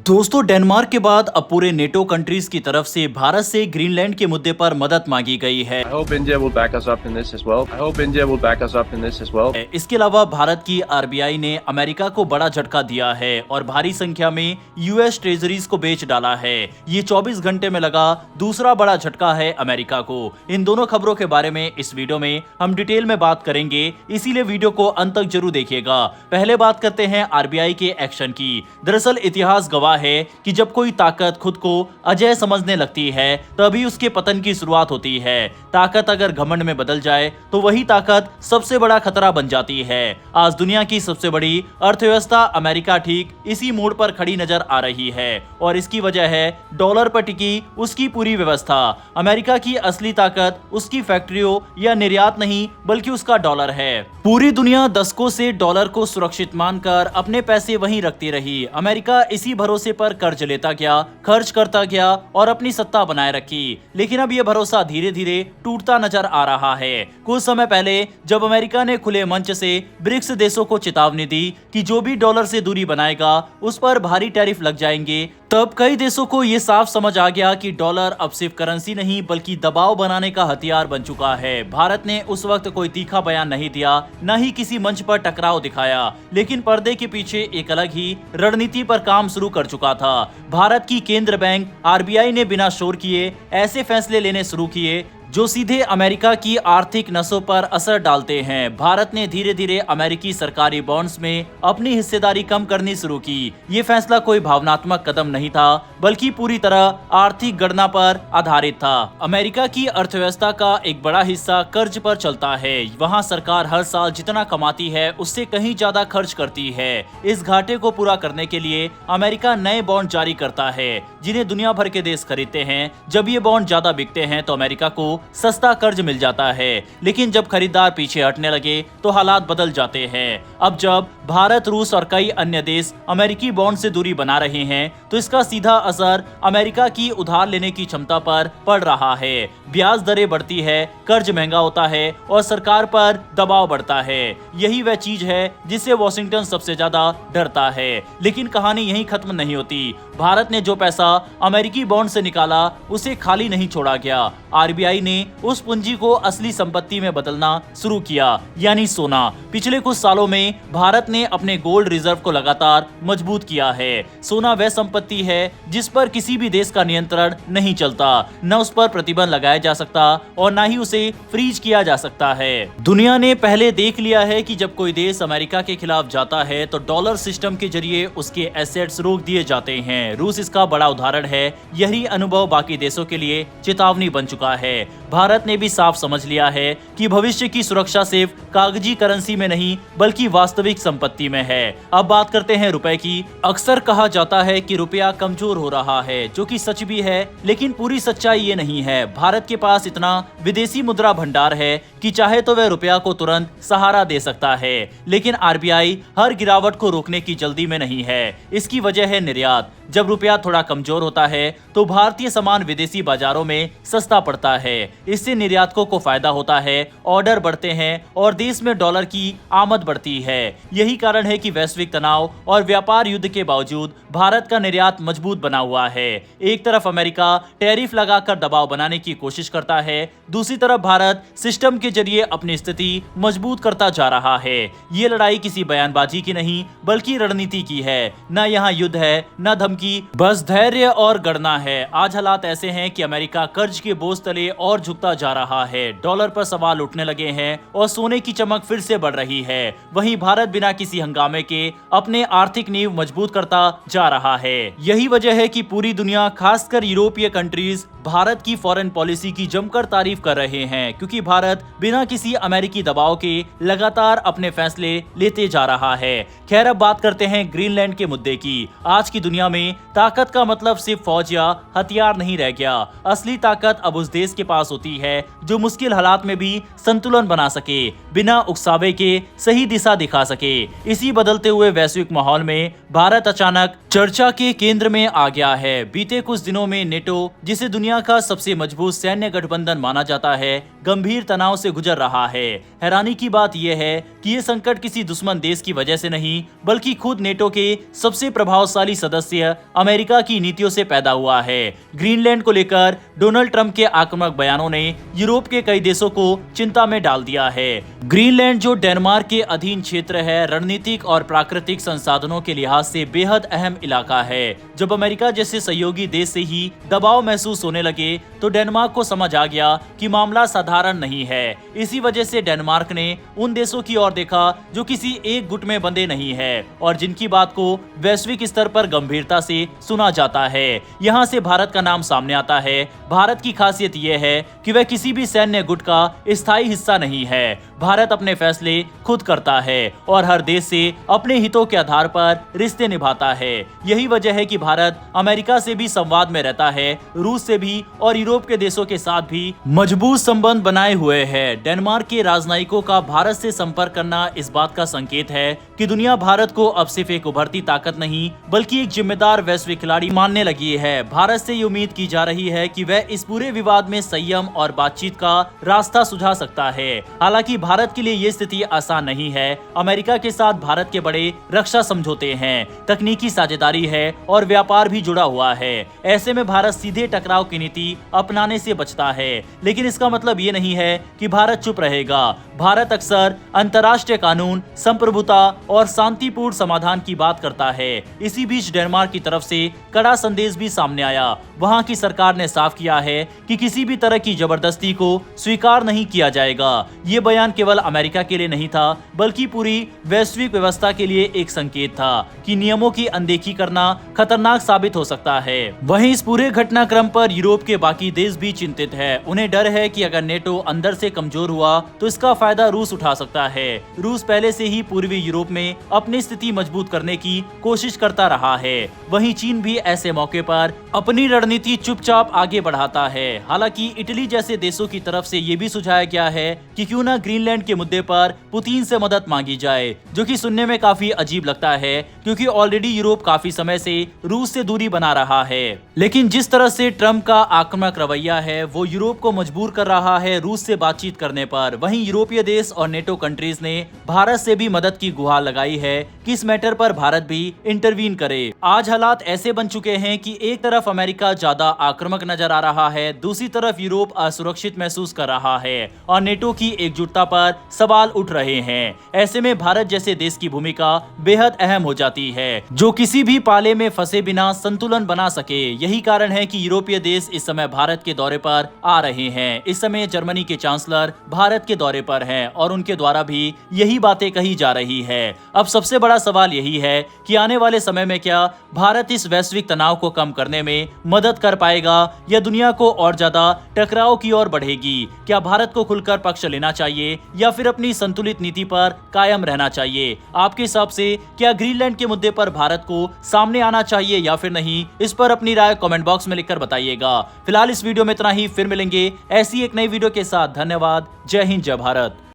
दोस्तों, डेनमार्क के बाद अब पूरे नेटो कंट्रीज की तरफ से भारत से ग्रीनलैंड के मुद्दे पर मदद मांगी गई है। I hope India will back us up in this as well. I hope India will back us up in this as well. इसके अलावा भारत की आरबीआई ने अमेरिका को बड़ा झटका दिया है और भारी संख्या में यूएस ट्रेजरीज को बेच डाला है। ये 24 घंटे में लगा दूसरा बड़ा झटका है अमेरिका को। इन दोनों खबरों के बारे में इस वीडियो में हम डिटेल में बात करेंगे, इसीलिए वीडियो को अंत तक जरूर देखिएगा। पहले बात करते हैं आरबीआई के एक्शन की। दरअसल इतिहास गवाह है कि जब कोई ताकत खुद को अजय समझने लगती है तभी उसके पतन की शुरुआत होती है। ताकत अगर घमंड में बदल जाए तो वही ताकत सबसे बड़ा खतरा बन जाती है। आज दुनिया की सबसे बड़ी अर्थव्यवस्था अमेरिका ठीक इसी मोड़ पर खड़ी नजर आ रही है और इसकी वजह है डॉलर पर टिकी उसकी पूरी व्यवस्था। अमेरिका की असली ताकत उसकी फैक्ट्रियों या निर्यात नहीं बल्कि उसका डॉलर है। पूरी दुनिया दशकों से डॉलर को सुरक्षित मानकर अपने पैसे वहीं रखती रही। अमेरिका इसी भरोसे पर कर्ज लेता गया, खर्च करता गया और अपनी सत्ता बनाए रखी। लेकिन अब यह भरोसा धीरे धीरे टूटता नजर आ रहा है। कुछ समय पहले जब अमेरिका ने खुले मंच से ब्रिक्स देशों को चेतावनी दी कि जो भी डॉलर से दूरी बनाएगा उस पर भारी टैरिफ लग जाएंगे, तब कई देशों को यह साफ समझ आ गया कि डॉलर अब सिर्फ करेंसी नहीं बल्कि दबाव बनाने का हथियार बन चुका है। भारत ने उस वक्त कोई तीखा बयान नहीं दिया, न ही किसी मंच पर टकराव दिखाया, लेकिन पर्दे के पीछे एक अलग ही रणनीति पर काम शुरू कर चुका था। भारत की केंद्र बैंक आरबीआई ने बिना शोर किए ऐसे फैसले लेने शुरू किए जो सीधे अमेरिका की आर्थिक नसों पर असर डालते हैं। भारत ने धीरे धीरे अमेरिकी सरकारी बॉन्ड्स में अपनी हिस्सेदारी कम करनी शुरू की। ये फैसला कोई भावनात्मक कदम नहीं था बल्कि पूरी तरह आर्थिक गणना पर आधारित था। अमेरिका की अर्थव्यवस्था का एक बड़ा हिस्सा कर्ज पर चलता है। वहाँ सरकार हर साल जितना कमाती है उससे कहीं ज्यादा खर्च करती है। इस घाटे को पूरा करने के लिए अमेरिका नए बॉन्ड जारी करता है जिन्हें दुनिया भर के देश खरीदते हैं। जब ये बॉन्ड ज्यादा बिकते हैं तो अमेरिका को सस्ता कर्ज मिल जाता है, लेकिन जब खरीदार पीछे हटने लगे तो हालात बदल जाते हैं। अब जब भारत, रूस और कई अन्य देश अमेरिकी बॉन्ड से दूरी बना रहे हैं तो इसका सीधा असर अमेरिका की उधार लेने की क्षमता पर पड़ रहा है। ब्याज दरें बढ़ती है, कर्ज महंगा होता है और सरकार पर दबाव बढ़ता है। यही वह चीज है जिससे वॉशिंगटन सबसे ज्यादा डरता है। लेकिन कहानी यहीं खत्म नहीं होती। भारत ने जो पैसा अमेरिकी बॉन्ड से निकाला उसे खाली नहीं छोड़ा गया। आरबीआई ने उस पूंजी को असली संपत्ति में बदलना शुरू किया, यानी सोना। पिछले कुछ सालों में भारत ने अपने गोल्ड रिजर्व को लगातार मजबूत किया है। सोना वह संपत्ति है जिस पर किसी भी देश का नियंत्रण नहीं चलता, न उस पर प्रतिबंध लगाया जा सकता और न ही उसे फ्रीज किया जा सकता है। दुनिया ने पहले देख लिया है कि जब कोई देश अमेरिका के खिलाफ जाता है तो डॉलर सिस्टम के जरिए उसके एसेट्स रोक दिए जाते हैं। रूस इसका बड़ा उदाहरण है। यही अनुभव बाकी देशों के लिए चेतावनी बन चुका है। भारत ने भी साफ समझ लिया है कि भविष्य की सुरक्षा सिर्फ कागजी करेंसी में नहीं बल्कि वास्तविक संपत्ति में है। अब बात करते हैं रुपए की। अक्सर कहा जाता है कि रुपया कमजोर हो रहा है, जो कि सच भी है, लेकिन पूरी सच्चाई ये नहीं है। भारत के पास इतना विदेशी मुद्रा भंडार है कि चाहे तो वह रुपया को तुरंत सहारा दे सकता है, लेकिन आरबीआई हर गिरावट को रोकने की जल्दी में नहीं है। इसकी वजह है निर्यात। जब रुपया थोड़ा कमजोर होता है तो भारतीय सामान विदेशी बाजारों में सस्ता पड़ता है। इससे निर्यातकों को फायदा होता है, ऑर्डर बढ़ते हैं और देश में डॉलर की आमद बढ़ती है। यही कारण है कि वैश्विक तनाव और व्यापार युद्ध के बावजूद भारत का निर्यात मजबूत बना हुआ है। एक तरफ अमेरिका टैरिफ लगाकर दबाव बनाने की कोशिश करता है, दूसरी तरफ भारत सिस्टम के जरिए अपनी स्थिति मजबूत करता जा रहा है। ये लड़ाई किसी बयानबाजी की नहीं बल्कि रणनीति की है। न यहाँ युद्ध है न धमकी, बस धैर्य और गणना है। आज हालात ऐसे हैं कि अमेरिका कर्ज के बोझ तले और झुकता जा रहा है। डॉलर पर सवाल उठने लगे हैं और सोने की चमक फिर से बढ़ रही है। वहीं भारत बिना किसी हंगामे के अपने आर्थिक नींव मजबूत करता जा रहा है। यही वजह है कि पूरी दुनिया, खासकर यूरोपीय कंट्रीज, भारत की फॉरेन पॉलिसी की जमकर तारीफ कर रहे हैं, क्योंकि भारत बिना किसी अमेरिकी दबाव के लगातार अपने फैसले लेते जा रहा है। खैर, अब बात करते हैं ग्रीनलैंड के मुद्दे की। आज की दुनिया में ताकत का मतलब सिर्फ फौज या हथियार नहीं रह गया। असली ताकत अब उस देश के पास होती है जो मुश्किल हालात में भी संतुलन बना सके, बिना उकसावे के सही दिशा दिखा सके। इसी बदलते हुए वैश्विक माहौल में भारत अचानक चर्चा के केंद्र में आ गया है। बीते कुछ दिनों में नेटो, जिसे दुनिया का सबसे मजबूत सैन्य गठबंधन माना जाता है, गंभीर तनाव से गुजर रहा है। हैरानी की बात यह है कि ये संकट किसी दुश्मन देश की वजह से नहीं बल्कि खुद नेटो के सबसे प्रभावशाली सदस्य अमेरिका की नीतियों से पैदा हुआ है। ग्रीनलैंड को लेकर डोनाल्ड ट्रंप के आक्रामक बयानों ने यूरोप के कई देशों को चिंता में डाल दिया है। ग्रीनलैंड जो डेनमार्क के अधीन क्षेत्र है, रणनीतिक और प्राकृतिक संसाधनों के लिहाज से बेहद अहम इलाका है। जब अमेरिका जैसे सहयोगी देश से ही दबाव महसूस होने लगे तो डेनमार्क को समझ आ गया कि मामला साधारण नहीं है। इसी वजह से डेनमार्क ने उन देशों की ओर देखा जो किसी एक गुट में बंधे नहीं है और जिनकी बात को वैश्विक स्तर पर गंभीरता से सुना जाता है। यहाँ से भारत का नाम सामने आता है। भारत की खासियत यह है कि वह किसी भी सैन्य गुट का स्थायी हिस्सा नहीं है। भारत अपने फैसले खुद करता है और हर देश से अपने हितों के आधार पर रिश्ते निभाता है। यही वजह है कि भारत अमेरिका से भी संवाद में रहता है, रूस से भी और यूरोप के देशों के साथ भी मजबूत संबंध बनाए हुए है। डेनमार्क के राजनयिकों का भारत से संपर्क करना इस बात का संकेत है कि दुनिया भारत को अब सिर्फ एक उभरती ताकत नहीं बल्कि एक जिम्मेदार वैश्विक खिलाड़ी मानने लगी है। भारत से ये उम्मीद की जा रही है कि वह इस पूरे विवाद में संयम और बातचीत का रास्ता सुझा सकता है। हालांकि भारत के लिए ये स्थिति आसान नहीं है। अमेरिका के साथ भारत के बड़े रक्षा समझौते हैं, तकनीकी साझेदारी है और व्यापार भी जुड़ा हुआ है। ऐसे में भारत सीधे टकराव की नीति अपनाने से बचता है, लेकिन इसका मतलब ये नहीं है कि भारत चुप रहेगा। भारत अक्सर अंतर्राष्ट्रीय कानून, संप्रभुता और शांतिपूर्ण समाधान की बात करता है। इसी बीच डेनमार्क की तरफ से कड़ा संदेश भी सामने आया। वहां की सरकार ने साफ किया है कि किसी भी तरह की जबरदस्ती को स्वीकार नहीं किया जाएगा। ये बयान केवल अमेरिका के लिए नहीं था बल्कि पूरी वैश्विक व्यवस्था के लिए एक संकेत था कि नियमों की अनदेखी करना खतरनाक साबित हो सकता है। वहीं इस पूरे घटनाक्रम पर यूरोप के बाकी देश भी चिंतित है। उन्हें डर है कि अगर नेटो अंदर से कमजोर हुआ तो इसका फायदा रूस उठा सकता है। रूस पहले से ही पूर्वी यूरोप में अपनी स्थिति मजबूत करने की कोशिश करता रहा है। वहीं चीन भी ऐसे मौके पर अपनी रणनीति चुपचाप आगे बढ़ाता है। हालांकि इटली जैसे देशों की तरफ से ये भी सुझाया गया है कि क्यों ना ग्रीनलैंड के मुद्दे पर पुतिन से मदद मांगी जाए, जो कि सुनने में काफी अजीब लगता है क्योंकि ऑलरेडी यूरोप काफी समय से रूस से दूरी बना रहा है। लेकिन जिस तरह से ट्रंप का आक्रामक रवैया है वो यूरोप को मजबूर कर रहा है रूस से बातचीत करने पर। वहीं यूरोपीय देश और नेटो कंट्रीज ने भारत से भी मदद की गुहार लगाई है कि इस मैटर पर भारत भी इंटरवीन करे। आज हालात ऐसे बन चुके हैं कि एक तरफ अमेरिका ज्यादा आक्रामक नजर आ रहा है, दूसरी तरफ यूरोप असुरक्षित महसूस कर रहा है और नेटो की एकजुटता पर सवाल उठ रहे हैं। ऐसे में भारत जैसे देश की भूमिका बेहद अहम हो जाती है, जो किसी भी पाले में फंसे बिना संतुलन बना सके। यही कारण है कि यूरोपीय देश इस समय भारत के दौरे पर आ रहे हैं। इस समय जर्मनी के चांसलर भारत के दौरे पर हैं और उनके द्वारा भी यही बातें कही जा रही है। अब सबसे बड़ा सवाल यही है कि आने वाले समय में क्या भारत इस वैश्विक तनाव को कम करने में मदद कर पाएगा या दुनिया को और ज्यादा टकराव की ओर बढ़ेगी। क्या भारत को खुलकर पक्ष लेना चाहिए या फिर अपनी संतुलित नीति पर कायम रहना चाहिए? आपके हिसाब से क्या ग्रीनलैंड के मुद्दे पर भारत को सामने आना चाहिए या फिर नहीं? इस पर अपनी राय कमेंट बॉक्स में लिखकर बताइएगा। फिलहाल इस वीडियो में इतना ही, फिर मिलेंगे ऐसी एक नई वीडियो के साथ। धन्यवाद। जय हिंद, जय भारत।